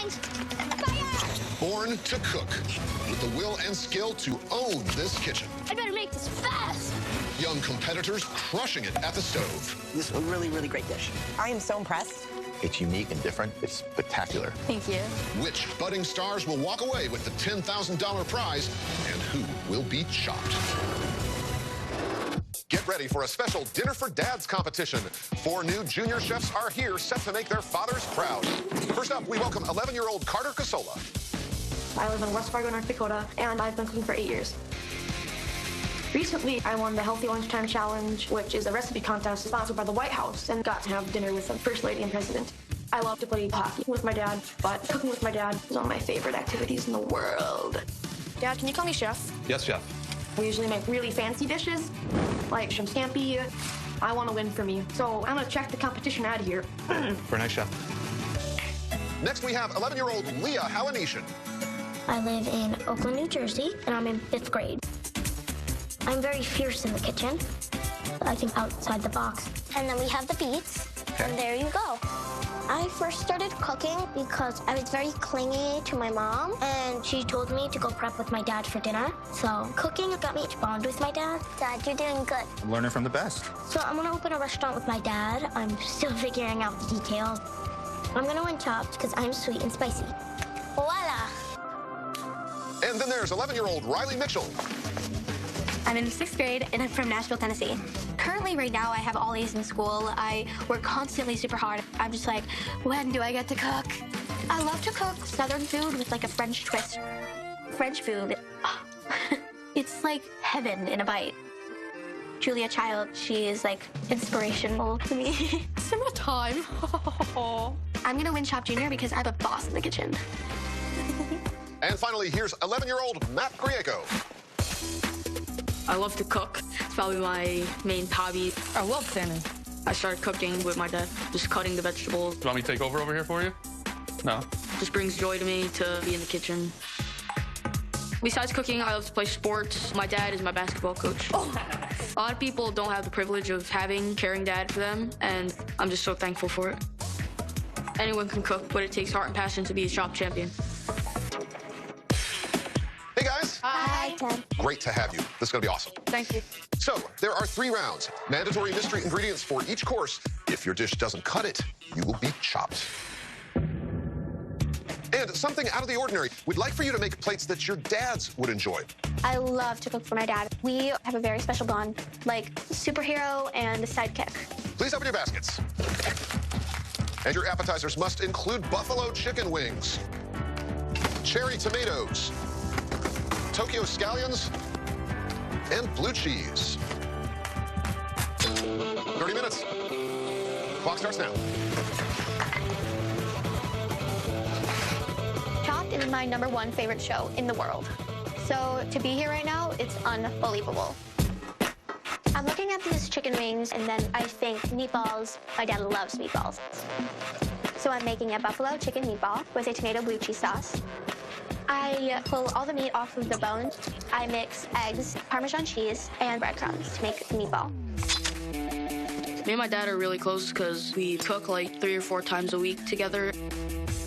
wings. Fire! Born to cook, with the will and skill to own this kitchen. I better make this fast. Young competitors crushing it at the stove. This is a really, really great dish. I am so impressed. It's unique and different. It's spectacular. Thank you. Which budding stars will walk away with the $10,000 prize, and who will be chopped? Get ready for a special Dinner for Dads competition. 4 new junior chefs are here set to make their fathers proud. First up, we welcome 11-year-old Carter Casola. I live in West Fargo, North Dakota, and I've been cooking for 8 years. Recently, I won the Healthy Lunchtime Challenge, which is a recipe contest sponsored by the White House, and got to have dinner with the First Lady and President. I love to play hockey with my dad, but cooking with my dad is one of my favorite activities in the world. Dad, can you call me chef? Yes, chef. We usually make really fancy dishes, like shrimp scampi. I want to win for me, so I'm gonna check the competition out of here. Very nice, chef. Next, we have 11-year-old Leah Hawanishan. I live in Oakland, New Jersey, and I'm in 5th grade. I'm very fierce in the kitchen. I think outside the box. And then we have the beets, and there you go. I first started cooking because I was very clingy to my mom, And she told me to go prep with my dad for dinner. So cooking got me to bond with my dad. Dad, you're doing good. I'm learning from the best. So I'm gonna open a restaurant with my dad. I'm still figuring out the details. I'm gonna win chopped because I'm sweet and spicy. Voila! And then there's 11-year-old Riley Mitchell. I'm in 6th grade, and I'm from Nashville, Tennessee. Currently, right now, I have all A's in school. I work constantly super hard. I'm just like, when do I get to cook? I love to cook Southern food with like a French twist. French food, it's like heaven in a bite. Julia Child, she is like inspirational to me. Summertime. I'm gonna win Shop Junior because I'm a boss in the kitchen. And finally, here's 11-year-old Matt Grieco. I love to cook. It's probably my main hobby. I love salmon. I started cooking with my dad, just cutting the vegetables. Do you want me to take over here for you? No? Just brings joy to me to be in the kitchen. Besides cooking, I love to play sports. My dad is my basketball coach. A lot of people don't have the privilege of having a caring dad for them, and I'm just so thankful for it. Anyone can cook, but it takes heart and passion to be a shop champion. Hey, guys. Hi, Ted. Great to have you. This is going to be awesome. Thank you. So, there are 3 rounds. Mandatory mystery ingredients for each course. If your dish doesn't cut it, you will be chopped. And something out of the ordinary. We'd like for you to make plates that your dads would enjoy. I love to cook for my dad. We have a very special bond, like superhero and a sidekick. Please open your baskets. And your appetizers must include buffalo chicken wings, cherry tomatoes, Tokyo scallions, and blue cheese. 30 minutes. Clock starts now. Chopped is my #1 favorite show in the world. So to be here right now, it's unbelievable. I'm looking at these chicken wings, and then I think meatballs. My dad loves meatballs. So I'm making a buffalo chicken meatball with a tomato blue cheese sauce. I pull all the meat off of the bones. I mix eggs, Parmesan cheese, and breadcrumbs to make the meatball. Me and my dad are really close because we cook like 3 or 4 times a week together.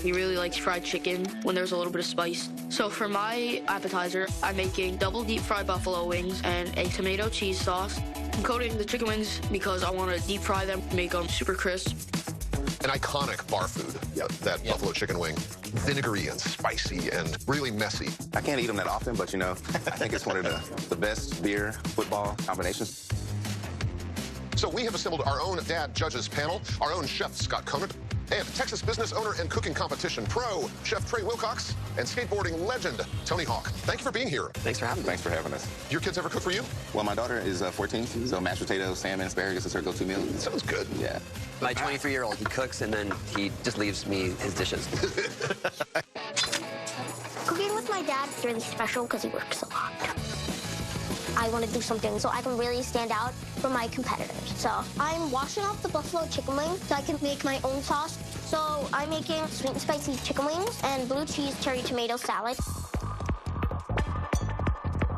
He really likes fried chicken when there's a little bit of spice. So for my appetizer, I'm making double deep fried buffalo wings and a tomato cheese sauce. I'm coating the chicken wings because I want to deep fry them, make them super crisp. An iconic bar food, that buffalo chicken wing. Vinegary and spicy and really messy. I can't eat them that often, but, you know, I think it's one of the best beer, football combinations. So we have assembled our own dad judges panel, our own chef, Scott Conant, and Texas business owner and cooking competition pro, Chef Trey Wilcox, and skateboarding legend, Tony Hawk. Thank you for being here. Thanks for having me. Thanks for having us. Your kids ever cook for you? Well, my daughter is 14, so mashed potatoes, salmon, asparagus is her go-to meal. Sounds good. Yeah. My 23-year-old, he cooks and then he just leaves me his dishes. Cooking with my dad is really special because he works a lot. I want to do something so I can really stand out from my competitors. So I'm washing off the buffalo chicken wings so I can make my own sauce. So I'm making sweet and spicy chicken wings and blue cheese cherry tomato salad.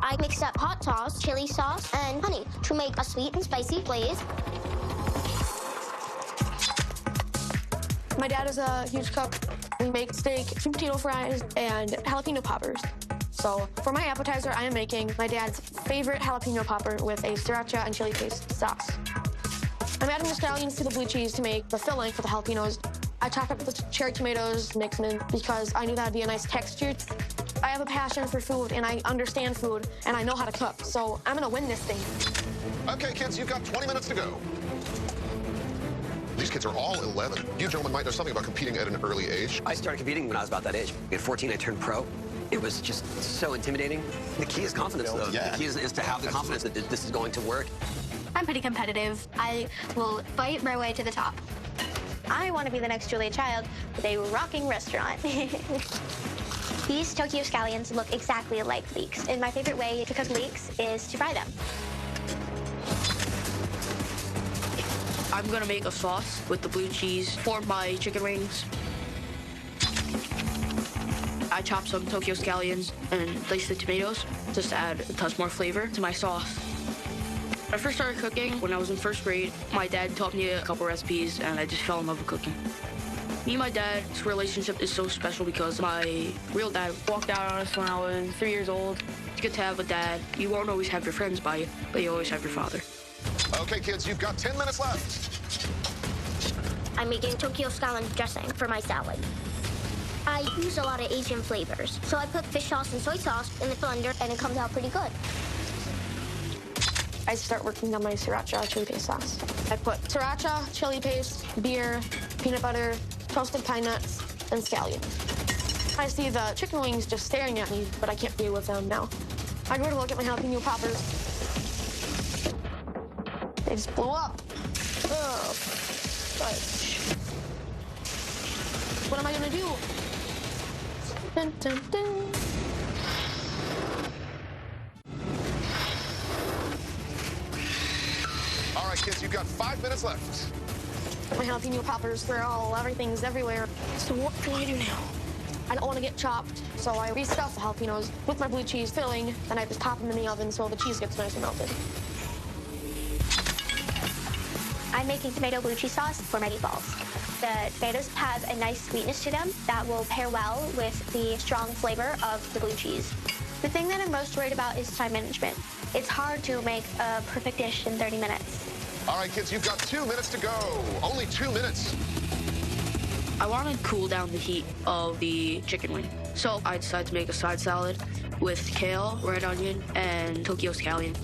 I mixed up hot sauce, chili sauce, and honey to make a sweet and spicy glaze. My dad is a huge cook. We make steak, sweet potato fries, and jalapeno poppers. So for my appetizer, I am making my dad's favorite jalapeno popper with a sriracha and chili paste sauce. I'm adding the scallions to the blue cheese to make the filling for the jalapenos. I chop up the cherry tomatoes, mix them in because I knew that'd be a nice texture. I have a passion for food, and I understand food, and I know how to cook, so I'm gonna win this thing. Okay, kids, you've got 20 minutes to go. These kids are all 11. You gentlemen might know something about competing at an early age. I started competing when I was about that age. At 14, I turned pro. It was just so intimidating. The key is confidence, though. Yeah. The key is to have the confidence that this is going to work. I'm pretty competitive. I will fight my way to the top. I want to be the next Julia Child with a rocking restaurant. These Tokyo scallions look exactly like leeks, and my favorite way to cook leeks is to fry them. I'm gonna make a sauce with the blue cheese for my chicken wings. I chopped some Tokyo scallions and diced the tomatoes just to add a touch more flavor to my sauce. I first started cooking when I was in first grade. My dad taught me a couple recipes, and I just fell in love with cooking. Me and my dad's relationship is so special because my real dad walked out on us when I was 3 years old. It's good to have a dad. You won't always have your friends by you, but you always have your father. Okay, kids, you've got 10 minutes left. I'm making Tokyo scallion dressing for my salad. I use a lot of Asian flavors, so I put fish sauce and soy sauce in the blender, and it comes out pretty good. I start working on my sriracha chili paste sauce. I put sriracha, chili paste, beer, peanut butter, toasted pine nuts, and scallions. I see the chicken wings just staring at me, but I can't deal with them now. I go to look at my jalapeno poppers. They just blew up. Oh, fudge. What am I gonna do? Dun, dun, dun. All right, kids, you've got 5 minutes left. My jalapeno poppers were everything's everywhere. So what can I do now? I don't want to get chopped, so I restuff the jalapenos with my blue cheese filling, then I just pop them in the oven so the cheese gets nice and melted. I'm making tomato blue cheese sauce for my meatballs. The tomatoes have a nice sweetness to them that will pair well with the strong flavor of the blue cheese. The thing that I'm most worried about is time management. It's hard to make a perfect dish in 30 minutes. All right, kids, you've got 2 minutes to go. Only 2 minutes. I want to cool down the heat of the chicken wing. So I decided to make a side salad with kale, red onion, and Tokyo scallion.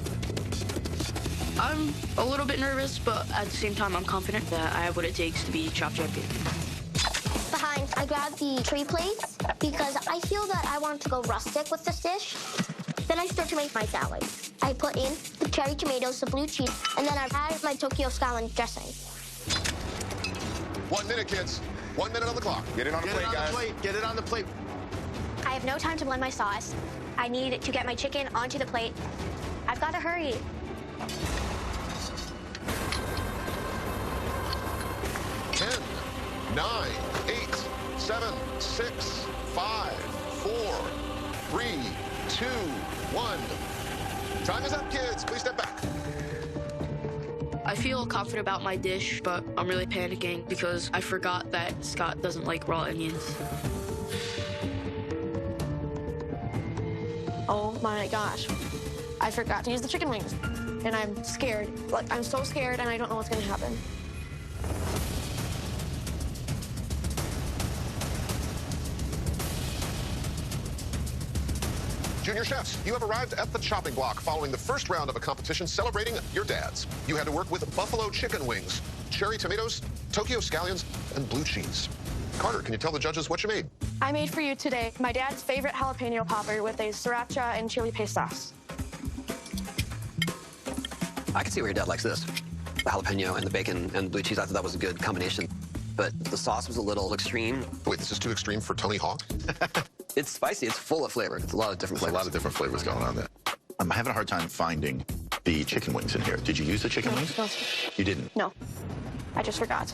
I'm a little bit nervous, but at the same time, I'm confident that I have what it takes to be chop champion. Behind, I grabbed the tray plates because I feel that I want to go rustic with this dish. Then I start to make my salad. I put in the cherry tomatoes, the blue cheese, and then I add my Tokyo scallion dressing. 1 minute, kids. 1 minute on the clock. Get it on the plate, guys. Get it on the plate. I have no time to blend my sauce. I need to get my chicken onto the plate. I've got to hurry. 10, 9, 8, 7, 6, 5, 4, 3, 2, 1. Time is up, kids. Please step back. I feel confident about my dish, but I'm really panicking because I forgot that Scott doesn't like raw onions. Oh my gosh. I forgot to use the chicken wings. And I'm scared. Like, I'm so scared and I don't know what's gonna happen. Junior chefs, you have arrived at the chopping block following the first round of a competition celebrating your dads. You had to work with buffalo chicken wings, cherry tomatoes, Tokyo scallions, and blue cheese. Carter, can you tell the judges what you made? I made for you today my dad's favorite jalapeno popper with a sriracha and chili paste sauce. I can see where your dad likes this. The jalapeno and the bacon and the blue cheese, I thought that was a good combination. But the sauce was a little extreme. Wait, this is too extreme for Tony Hawk? It's spicy. It's full of flavor. It's a lot of different flavors. A lot of different flavors going on there. I'm having a hard time finding the chicken wings in here. Did you use the chicken wings? No. You didn't? No. I just forgot.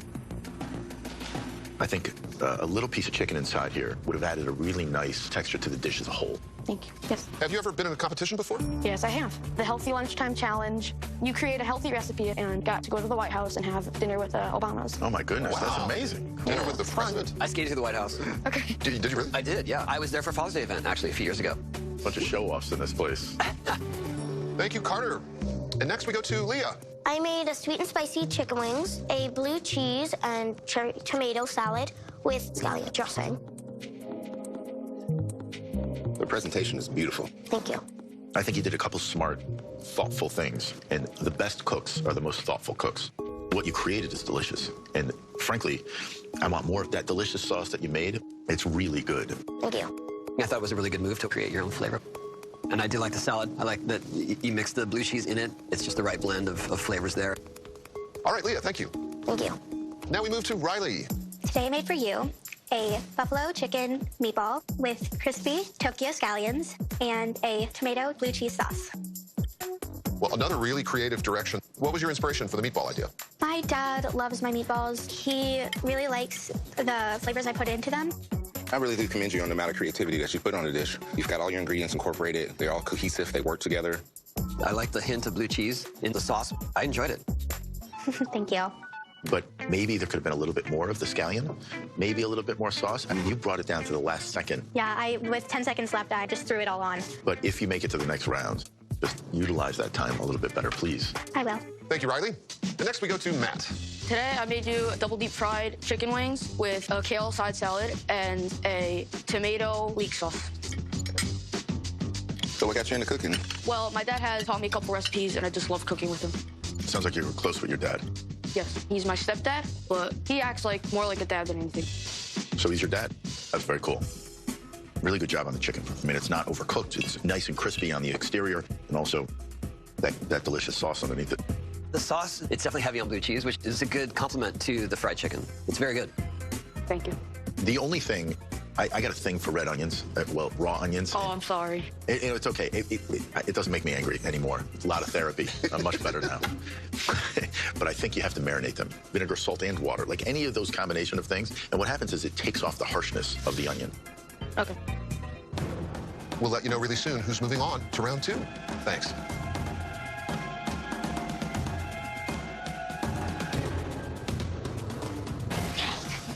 I think a little piece of chicken inside here would have added a really nice texture to the dish as a whole. Thank you. Yes. Have you ever been in a competition before? Yes, I have. The Healthy Lunchtime Challenge. You create a healthy recipe and got to go to the White House and have dinner with the Obamas. Oh, my goodness. Wow. That's amazing. Dinner with the president? I skated to the White House. Okay. Did you really? I did, yeah. I was there for Father's Day event, actually, a few years ago. Bunch of show-offs in this place. Thank you, Carter. And next we go to Leah. I made a sweet and spicy chicken wings, a blue cheese and cherry tomato salad with scallion dressing. The presentation is beautiful. Thank you. I think you did a couple smart, thoughtful things. And the best cooks are the most thoughtful cooks. What you created is delicious. And frankly, I want more of that delicious sauce that you made. It's really good. Thank you. I thought it was a really good move to create your own flavor. And I do like the salad. I like that you mix the blue cheese in it. It's just the right blend of flavors there. All right, Leah, thank you. Thank you. Now we move to Riley. Today I made for you a buffalo chicken meatball with crispy Tokyo scallions and a tomato blue cheese sauce. Well, another really creative direction. What was your inspiration for the meatball idea? My dad loves my meatballs. He really likes the flavors I put into them. I really do commend you on the amount of creativity that you put on the dish. You've got all your ingredients incorporated. They're all cohesive. They work together. I like the hint of blue cheese in the sauce. I enjoyed it. Thank you. But maybe there could have been a little bit more of the scallion, maybe a little bit more sauce. I mean, you brought it down to the last second. Yeah, with 10 seconds left, I just threw it all on. But if you make it to the next round, just utilize that time a little bit better, please. I will. Thank you, Riley. And next we go to Matt. Today I made you double deep fried chicken wings with a kale side salad and a tomato weak sauce. So what got you into cooking? Well, my dad had taught me a couple recipes and I just love cooking with him. Sounds like you were close with your dad. Yes, he's my stepdad, but he acts more like a dad than anything. So he's your dad? That's very cool. Really good job on the chicken. I mean, it's not overcooked. It's nice and crispy on the exterior, and also that delicious sauce underneath it. The sauce, it's definitely heavy on blue cheese, which is a good complement to the fried chicken. It's very good. Thank you. The only thing, I got a thing for red onions, well, raw onions. Oh, I'm sorry. It's okay. It doesn't make me angry anymore. It's a lot of therapy. I'm much better now. But I think you have to marinate them. Vinegar, salt, and water. Like any of those combination of things. And what happens is it takes off the harshness of the onion. Okay. We'll let you know really soon who's moving on to round 2. Thanks.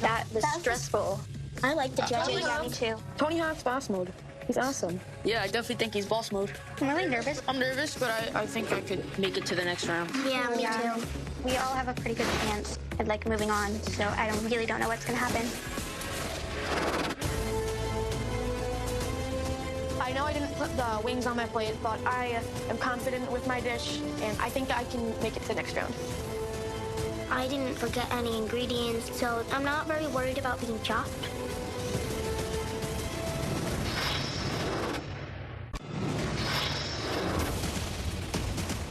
That was stressful. I like the judges. Yeah, me too. Tony Hawk's boss mode. He's awesome. Yeah, I definitely think he's boss mode. I'm really nervous. I'm nervous, but I think I could make it to the next round. Yeah, me too. We all have a pretty good chance at moving on, so I really don't know what's gonna happen. I know I didn't put the wings on my plate, but I am confident with my dish, and I think I can make it to the next round. I didn't forget any ingredients, so I'm not very worried about being chopped.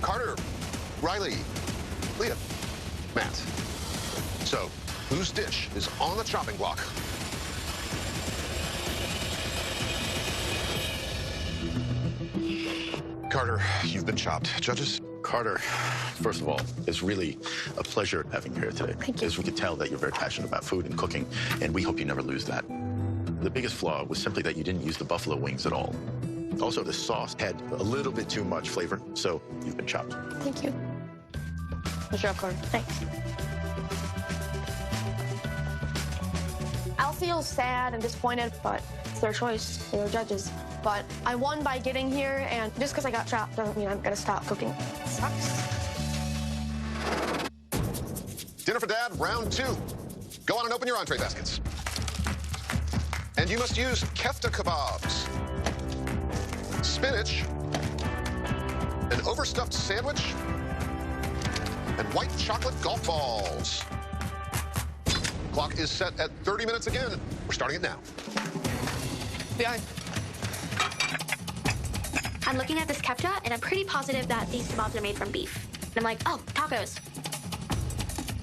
Carter, Riley, Leah, Matt. So, whose dish is on the chopping block? Carter, you've been chopped. Judges? Carter, first of all, it's really a pleasure having you here today. Thank you. As we could tell that you're very passionate about food and cooking, and we hope you never lose that. The biggest flaw was simply that you didn't use the buffalo wings at all. Also, the sauce had a little bit too much flavor, so you've been chopped. Thank you. Good job, Carter. Thanks. I'll feel sad and disappointed, but it's their choice. They're the judges. But I won by getting here, and just because I got chopped doesn't mean I'm gonna stop cooking. It sucks. Dinner for Dad, round 2. Go on and open your entree baskets. And you must use kefta kebabs, spinach, an overstuffed sandwich, and white chocolate golf balls. Clock is set at 30 minutes again. We're starting it now. Behind. I'm looking at this kefta, and I'm pretty positive that these kebabs are made from beef. And I'm like, oh, tacos.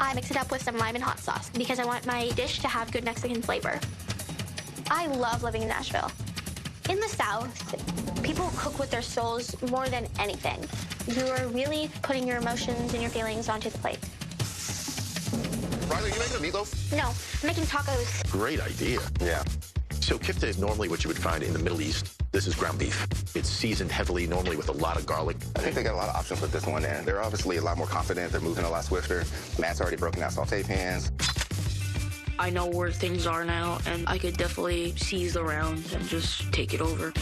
I mix it up with some lime and hot sauce because I want my dish to have good Mexican flavor. I love living in Nashville. In the South, people cook with their souls more than anything. You are really putting your emotions and your feelings onto the plate. Riley, are you making a meatloaf? No, I'm making tacos. Great idea. Yeah. So kifta is normally what you would find in the Middle East. This is ground beef. It's seasoned heavily, normally with a lot of garlic. I think they got a lot of options with this one, and they're obviously a lot more confident. They're moving a lot swifter. Matt's already broken out saute pans. I know where things are now, and I could definitely seize the rounds and just take it over.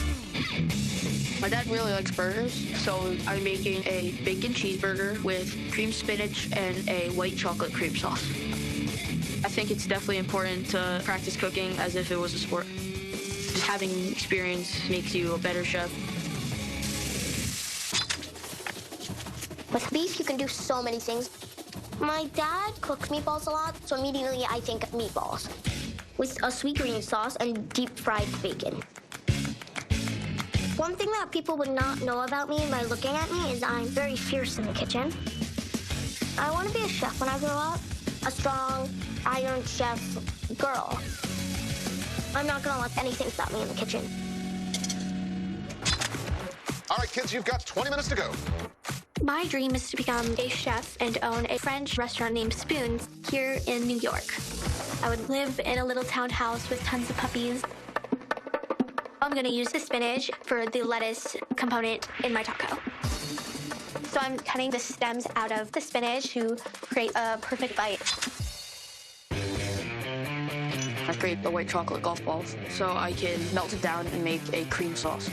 My dad really likes burgers, so I'm making a bacon cheeseburger with cream spinach and a white chocolate cream sauce. I think it's definitely important to practice cooking as if it was a sport. Just having experience makes you a better chef. With beef, you can do so many things. My dad cooks meatballs a lot, so immediately I think meatballs with a sweet green sauce and deep fried bacon. One thing that people would not know about me by looking at me is I'm very fierce in the kitchen. I want to be a chef when I grow up, a strong, iron chef girl. I'm not going to let anything stop me in the kitchen. All right, kids, you've got 20 minutes to go. My dream is to become a chef and own a French restaurant named Spoons here in New York. I would live in a little townhouse with tons of puppies. I'm gonna use the spinach for the lettuce component in my taco. So I'm cutting the stems out of the spinach to create a perfect bite. I create the white chocolate golf balls so I can melt it down and make a cream sauce.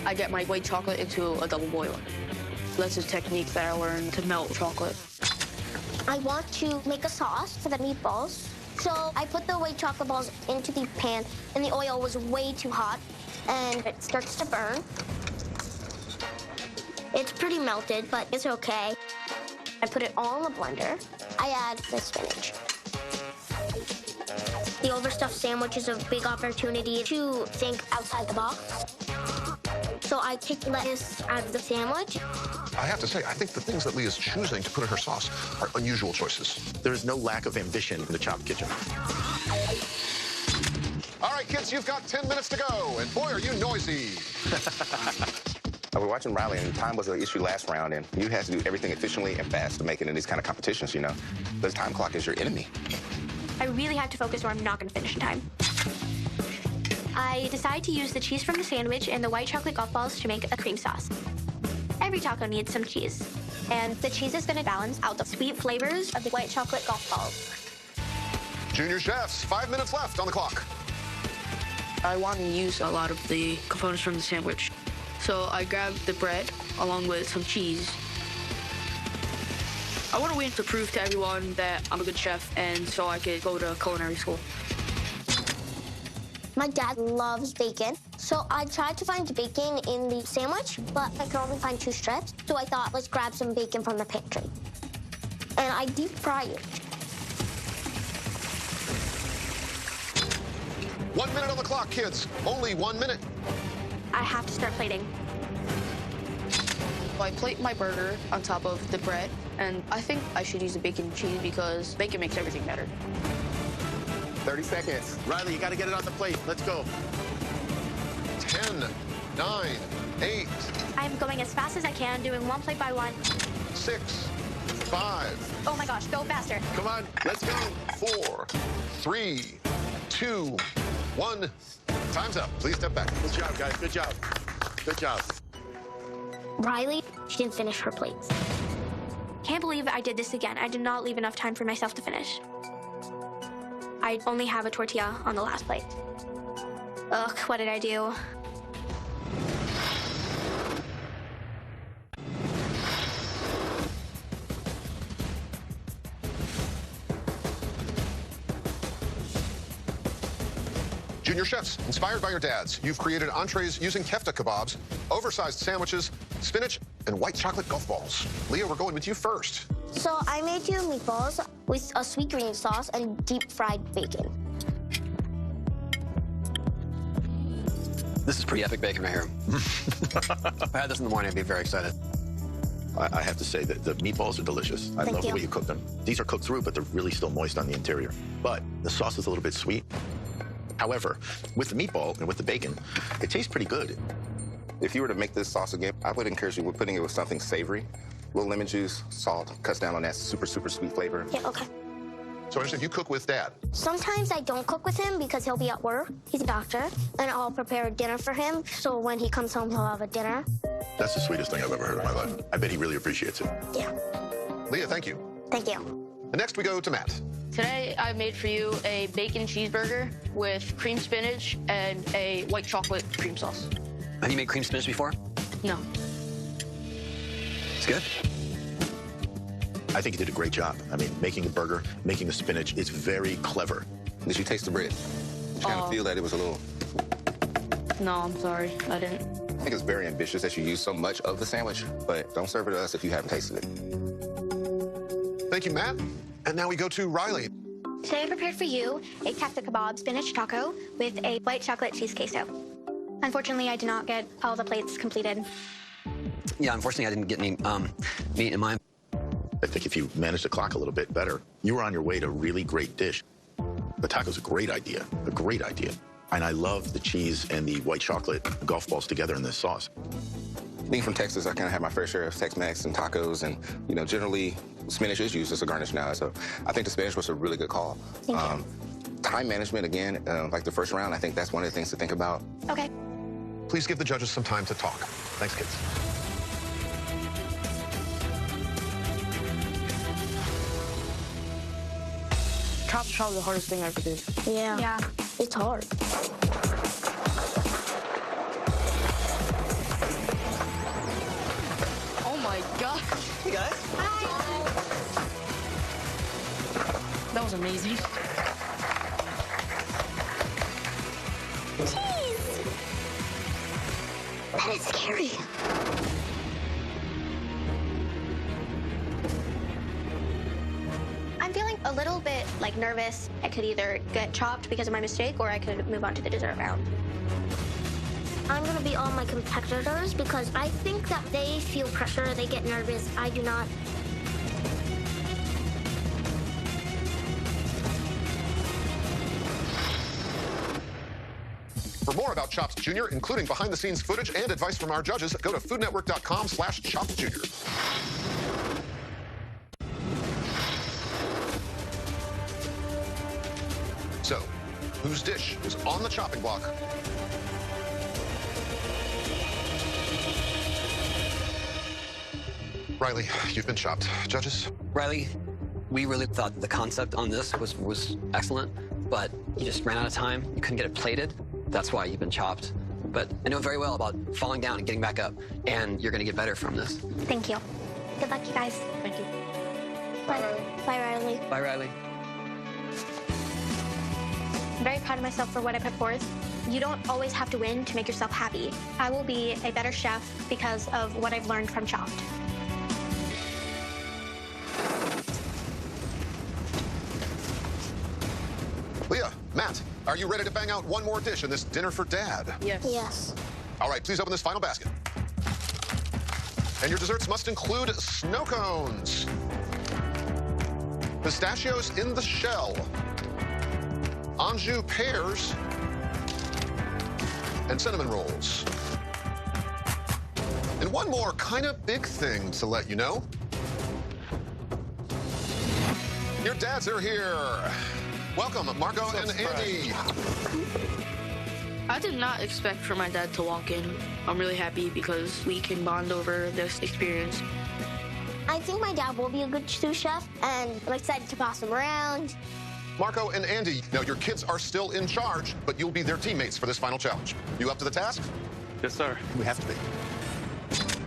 I get my white chocolate into a double boiler. That's a technique that I learned to melt chocolate. I want to make a sauce for the meatballs. So I put the white chocolate balls into the pan, and the oil was way too hot, and it starts to burn. It's pretty melted, but it's okay. I put it all in the blender. I add the spinach. The overstuffed sandwich is a big opportunity to think outside the box. So I take lettuce out of the sandwich. I have to say, I think the things that Leah's choosing to put in her sauce are unusual choices. There is no lack of ambition in the Chop Kitchen. All right, kids, you've got 10 minutes to go, and boy, are you noisy. We're watching Riley, and time was an issue last round, and you had to do everything efficiently and fast to make it in these kind of competitions, you know. The time clock is your enemy. I really have to focus or I'm not gonna finish in time. I decide to use the cheese from the sandwich and the white chocolate golf balls to make a cream sauce. Every taco needs some cheese, and the cheese is gonna balance out the sweet flavors of the white chocolate golf balls. Junior chefs, 5 minutes left on the clock. I want to use a lot of the components from the sandwich. So I grabbed the bread along with some cheese. I want to win to prove to everyone that I'm a good chef, and so I could go to culinary school. My dad loves bacon, so I tried to find bacon in the sandwich, but I could only find 2 strips. So I thought, let's grab some bacon from the pantry. And I deep fry it. 1 minute on the clock, kids. Only 1 minute. I have to start plating. I plate my burger on top of the bread, and I think I should use the bacon and cheese because bacon makes everything better. 30 seconds. Riley, you got to get it on the plate. Let's go. 10, 9, 8. I'm going as fast as I can, doing one plate by one. 6, 5. Oh my gosh, go faster. Come on, let's go. 4, 3, 2, 1. Time's up. Please step back. Good job, guys. Good job. Good job. Riley, she didn't finish her plates. Can't believe I did this again. I did not leave enough time for myself to finish. I only have a tortilla on the last plate. Ugh, what did I do? Junior chefs, inspired by your dads, you've created entrees using kefta kebabs, oversized sandwiches, spinach, and white chocolate golf balls. Leah, we're going with you first. So I made 2 meatballs with a sweet green sauce and deep fried bacon. This is pretty epic bacon right here. If I had this in the morning, I'd be very excited. I have to say that the meatballs are delicious. I love the way you cook them. These are cooked through, but they're really still moist on the interior. But the sauce is a little bit sweet. However, with the meatball and with the bacon, it tastes pretty good. If you were to make this sauce again, I would encourage you with putting it with something savory. A little lemon juice, salt, cuts down on that super, super sweet flavor. Yeah, okay. So I understand you cook with Dad. Sometimes I don't cook with him because he'll be at work. He's a doctor, and I'll prepare dinner for him. So when he comes home, he'll have a dinner. That's the sweetest thing I've ever heard in my life. I bet he really appreciates it. Yeah. Leah, thank you. Thank you. And next we go to Matt. Today, I made for you a bacon cheeseburger with cream spinach and a white chocolate cream sauce. Have you made cream spinach before? No. It's good. I think you did a great job. I mean, making a burger, making the spinach, it's very clever. Did you taste the bread? Did you kind of feel that it was a little... No, I'm sorry. I didn't. I think it's very ambitious that you use so much of the sandwich, but don't serve it to us if you haven't tasted it. Thank you, Matt. And now we go to Riley. Today I prepared for you a kefta kebab spinach taco with a white chocolate cheese queso. Unfortunately, I did not get all the plates completed. Yeah, unfortunately, I didn't get any meat in mine. I think if you managed the clock a little bit better, you were on your way to a really great dish. The taco's a great idea, a great idea. And I love the cheese and the white chocolate golf balls together in this sauce. Being from Texas, I kind of have my fair share of Tex-Mex and tacos, and, you know, generally spinach is used as a garnish now, so I think the spinach was a really good call. Time management, again, like the first round, I think that's one of the things to think about. Okay. Please give the judges some time to talk. Thanks, kids. Chop's probably the hardest thing I ever did. Yeah. It's hard. Oh my God. Hey guys. Hi. That was amazing. Jeez. That is scary. I'm feeling a little bit like nervous. I could either get chopped because of my mistake or I could move on to the dessert round. I'm gonna be all my competitors because I think that they feel pressure, they get nervous. I do not. For more about Chops Jr., including behind-the-scenes footage and advice from our judges, go to foodnetwork.com/ChopsJr. So, whose dish is on the chopping block? Riley, you've been chopped. Judges? Riley, we really thought the concept on this was excellent, but you just ran out of time. You couldn't get it plated. That's why you've been chopped. But I know very well about falling down and getting back up, and you're going to get better from this. Thank you. Good luck, you guys. Thank you. Bye, Riley. Bye, Riley. I'm very proud of myself for what I put forth. You don't always have to win to make yourself happy. I will be a better chef because of what I've learned from Chopped. Leah, Matt, are you ready to bang out one more dish in this dinner for Dad? Yes. Yes. All right, please open this final basket. And your desserts must include snow cones, pistachios in the shell, Anjou pears, and cinnamon rolls. And one more kind of big thing to let you know. Your dads are here. Welcome, Marco and Andy. I did not expect for my dad to walk in. I'm really happy because we can bond over this experience. I think my dad will be a good sous chef, and I'm excited to pass him around. Marco and Andy, now your kids are still in charge, but you'll be their teammates for this final challenge. You up to the task? Yes, sir. We have to be.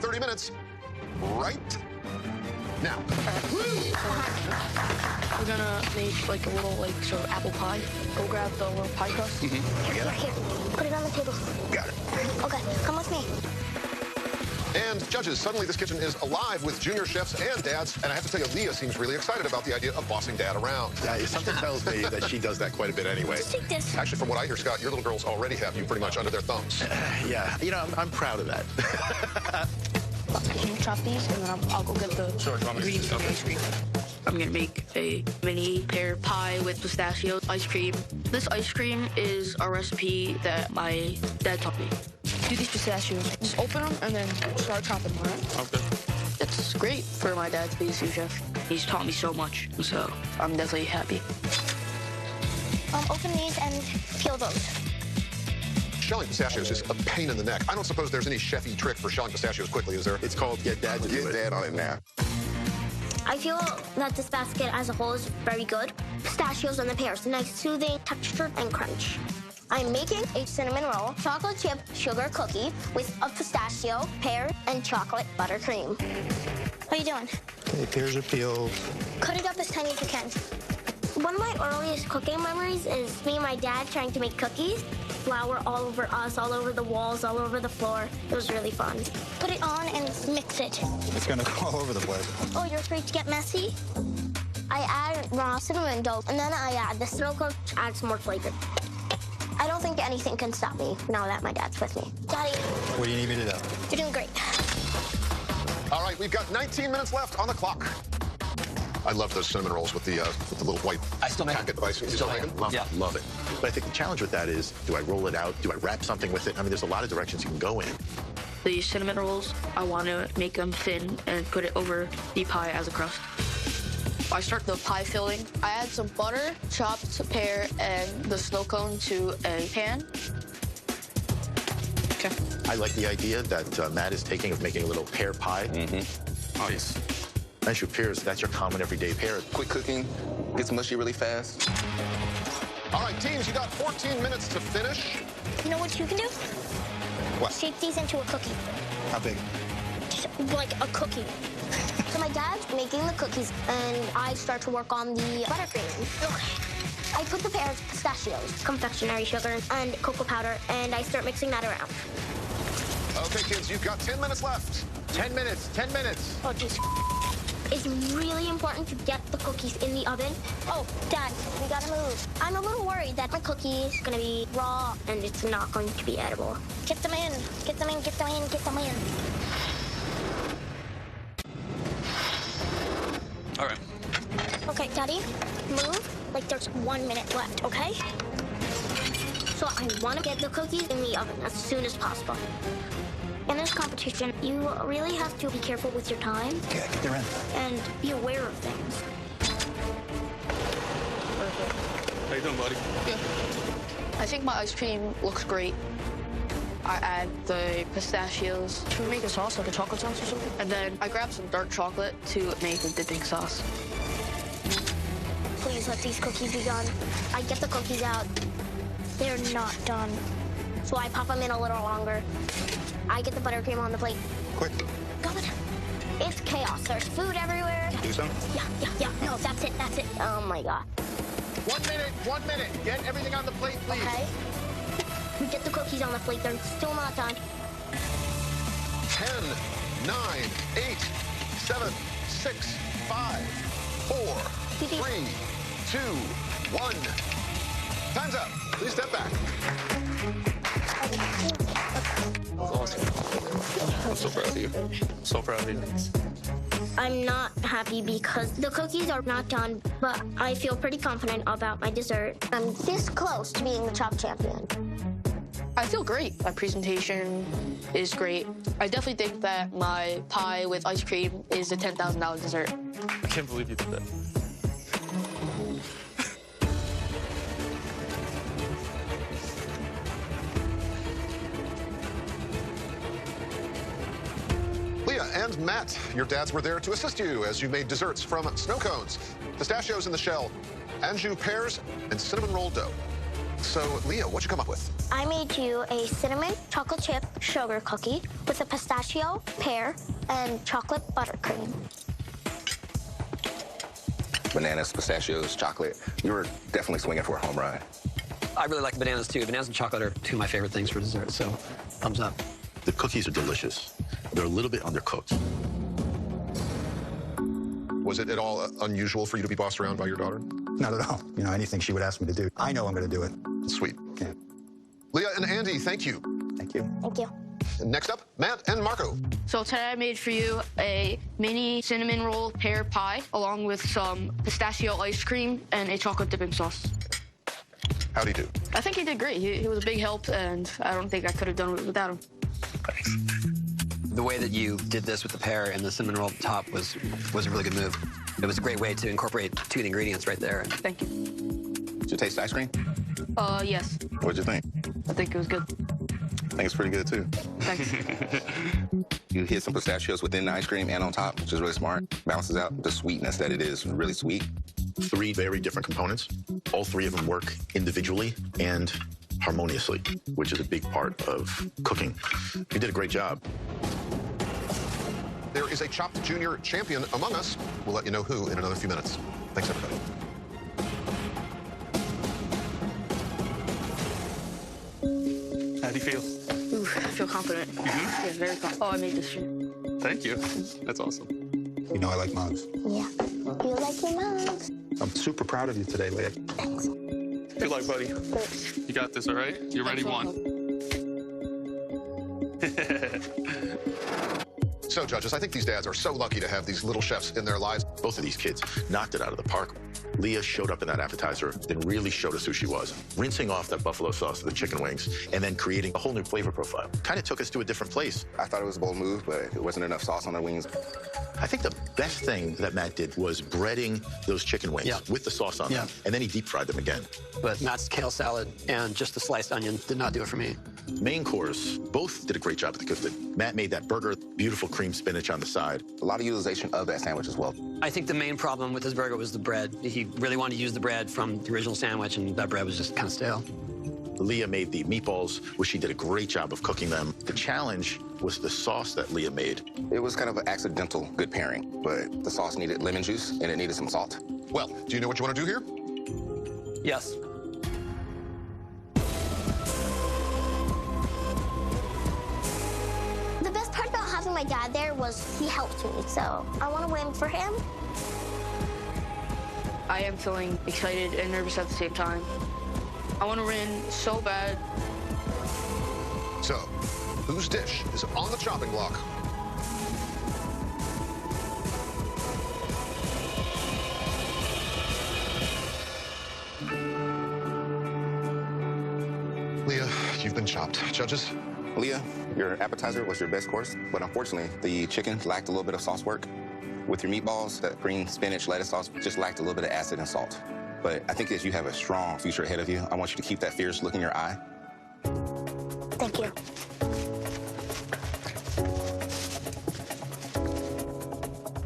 30 minutes, right now. We're gonna make like a little sort of apple pie. Go grab the little pie crust. Here, put it on the table. Got it. Okay, come with me. And judges, suddenly this kitchen is alive with junior chefs and dads, and I have to tell you, Leah seems really excited about the idea of bossing Dad around. Something tells me that she does that quite a bit anyway. Just take this. Actually, from what I hear, Scott, your little girls already have you pretty much under their thumbs. Yeah, you know, I'm proud of that. Can you chop these, and then I'll go get the ingredients for the ice cream. I'm gonna make a mini pear pie with pistachio ice cream. This ice cream is a recipe that my dad taught me. Do these pistachios. Just open them and then start chopping them, all right? Okay. It's great for my dad to be a sous chef. He's taught me so much, so I'm definitely happy. Open these and peel those. Shelling pistachios is a pain in the neck. I don't suppose there's any chefy trick for shelling pistachios quickly, is there? It's called Get Dad to do it. Get Dad on it now. I feel that this basket as a whole is very good. Pistachios and the pears, nice soothing texture and crunch. I'm making a cinnamon roll chocolate chip sugar cookie with a pistachio, pear, and chocolate buttercream. What are you doing? Okay, pears are peeled. Cut it up as tiny as you can. One of my earliest cooking memories is me and my dad trying to make cookies. Flour all over us, all over the walls, all over the floor. It was really fun. Put it on and mix it. It's gonna go all over the place. Oh, you're afraid to get messy? I add raw cinnamon dough, and then I add the snow cone to add some more flavor. I don't think anything can stop me now that my dad's with me. Daddy. What do you need me to do? You're doing great. All right, we've got 19 minutes left on the clock. I love those cinnamon rolls with the little white packet device. You still make them? Love it. But I think the challenge with that is, do I roll it out? Do I wrap something with it? I mean, there's a lot of directions you can go in. The cinnamon rolls, I want to make them thin and put it over the pie as a crust. I start the pie filling. I add some butter, chopped pear, and the snow cone to a pan. Okay. I like the idea that Matt is taking of making a little pear pie. Oh, yes. Nice, your pears, that's your common everyday pear. Quick cooking, gets mushy really fast. All right, teams, you got 14 minutes to finish. You know what you can do? What? Shape these into a cookie. How big? Just like a cookie. So my dad's making the cookies, and I start to work on the buttercream. Okay. I put the pears, pistachios, confectionery sugar, and cocoa powder, and I start mixing that around. Okay, kids, you've got 10 minutes left. 10 minutes, 10 minutes. Oh, jeez. It's really important to get the cookies in the oven. Oh, Dad, we gotta move. I'm a little worried that my cookie's gonna be raw and it's not going to be edible. Get them in, get them in, get them in, get them in. All right. Okay, Daddy, move like there's 1 minute left, okay? So I want to get the cookies in the oven as soon as possible. In this competition, you really have to be careful with your time. Yeah, get her in. And be aware of things. Perfect. How you doing, buddy? Good. I think my ice cream looks great. I add the pistachios to make a sauce, like a chocolate sauce or something. And then I grab some dark chocolate to make the dipping sauce. Please let these cookies be done. I get the cookies out. They're not done. So I pop them in a little longer. I get the buttercream on the plate. Quick. Go on. It's chaos. There's food everywhere. Do some? Yeah. No, that's it. Oh, my God. 1 minute, 1 minute. Get everything on the plate, please. Okay. We get the cookies on the plate. They're still not done. 10, 9, 8, 7, 6, 5, 4, 3, 2, 1. Time's up. Please step back. Awesome. I'm so proud of you. So proud of you. I'm not happy because the cookies are not done, but I feel pretty confident about my dessert. I'm this close to being the Chop champion. I feel great. My presentation is great. I definitely think that my pie with ice cream is a $10,000 dessert. I can't believe you did that. Leah and Matt, your dads were there to assist you as you made desserts from snow cones, pistachios in the shell, anjou pears, and cinnamon roll dough. So, Leah, what'd you come up with? I made you a cinnamon chocolate chip sugar cookie with a pistachio, pear, and chocolate buttercream. Bananas, pistachios, chocolate. You were definitely swinging for a home run. I really like bananas, too. Bananas and chocolate are two of my favorite things for dessert, so thumbs up. The cookies are delicious. They're a little bit undercooked. Was it at all unusual for you to be bossed around by your daughter? Not at all. You know, anything she would ask me to do, I know I'm going to do it. Sweet. Yeah. Leah and Andy, thank you. Thank you. Thank you. Next up, Matt and Marco. So today I made for you a mini cinnamon roll pear pie along with some pistachio ice cream and a chocolate dipping sauce. How'd he do? I think he did great. He was a big help, and I don't think I could have done it without him. Thanks. The way that you did this with the pear and the cinnamon roll at the top was a really good move. It was a great way to incorporate 2 of the ingredients right there. Thank you. Did you taste the ice cream? Yes. What'd you think? I think it was good. I think it's pretty good, too. Thanks. You hit some pistachios within the ice cream and on top, which is really smart. Balances out the sweetness that it is, really sweet. 3 very different components. All 3 of them work individually and harmoniously, which is a big part of cooking. You did a great job. There is a Chopped Junior champion among us. We'll let you know who in another few minutes. Thanks, everybody. How do you feel? Ooh, I feel confident. Yeah, very confident. Oh, I made this shirt. Thank you. That's awesome. You know I like mugs. Yeah. You like your mugs? I'm super proud of you today, Leah. Thanks. Good luck, buddy. Thanks. You got this, all right? You're ready, one. So, judges, I think these dads are so lucky to have these little chefs in their lives. Both of these kids knocked it out of the park. Leah showed up in that appetizer and really showed us who she was, rinsing off that buffalo sauce of the chicken wings and then creating a whole new flavor profile. Kind of took us to a different place. I thought it was a bold move, but it wasn't enough sauce on their wings. I think the best thing that Matt did was breading those chicken wings with the sauce on them, and then he deep fried them again. But Matt's kale salad and just the sliced onion did not do it for me. Main course, both did a great job at the cook. Matt made that burger, beautiful cream spinach on the side. A lot of utilization of that sandwich as well. I think the main problem with his burger was the bread. He really wanted to use the bread from the original sandwich, and that bread was just kind of stale. Leah made the meatballs, which she did a great job of cooking them. The challenge was the sauce that Leah made. It was kind of an accidental good pairing, but the sauce needed lemon juice and it needed some salt. Well, do you know what you want to do here? Yes. The best part about having my dad there was he helped me, so I want to win for him. I am feeling excited and nervous at the same time. I want to win so bad. So, whose dish is on the chopping block? Leah, you've been chopped. Judges? Leah, your appetizer was your best course, but unfortunately, the chicken lacked a little bit of sauce work. With your meatballs, that green spinach lettuce sauce just lacked a little bit of acid and salt. But I think as you have a strong future ahead of you, I want you to keep that fierce look in your eye. Thank you.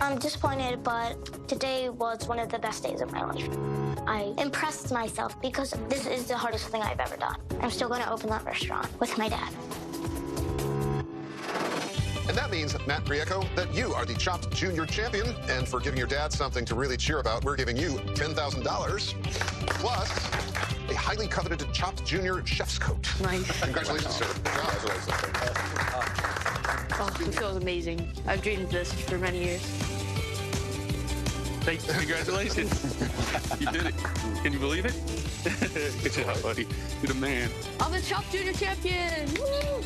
I'm disappointed, but today was one of the best days of my life. I impressed myself because this is the hardest thing I've ever done. I'm still going to open that restaurant with my dad. And that means, Matt Grieco, that you are the Chopped Junior champion. And for giving your dad something to really cheer about, we're giving you $10,000 plus a highly coveted Chopped Junior chef's coat. Nice. Congratulations, sir. Congratulations. Oh, it feels amazing. I've dreamed of this for many years. Thank you. Congratulations. You did it. Can you believe it? Good job, buddy. You're the man. I'm the Chopped Junior champion. Woo!